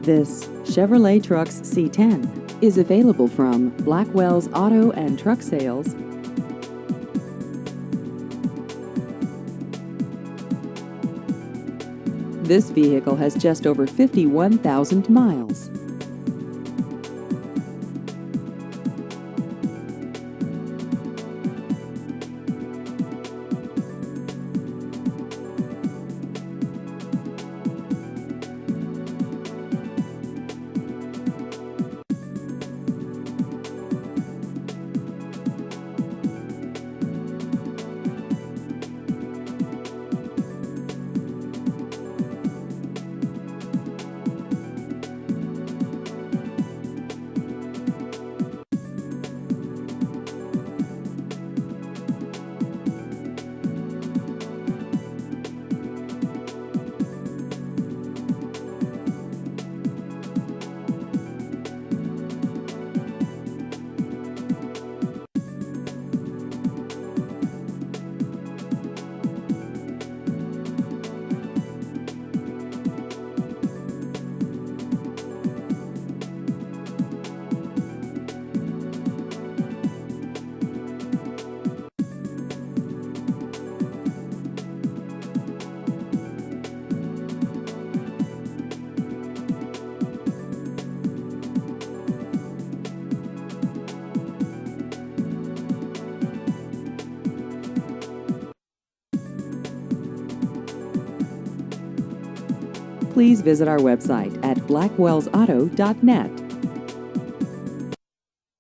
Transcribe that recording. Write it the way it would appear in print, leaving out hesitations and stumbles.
This Chevrolet Trucks C10 is available from Blackwell's Auto and Truck Sales. This vehicle has just over 51,000 miles. Please visit our website at blackwellsauto.net.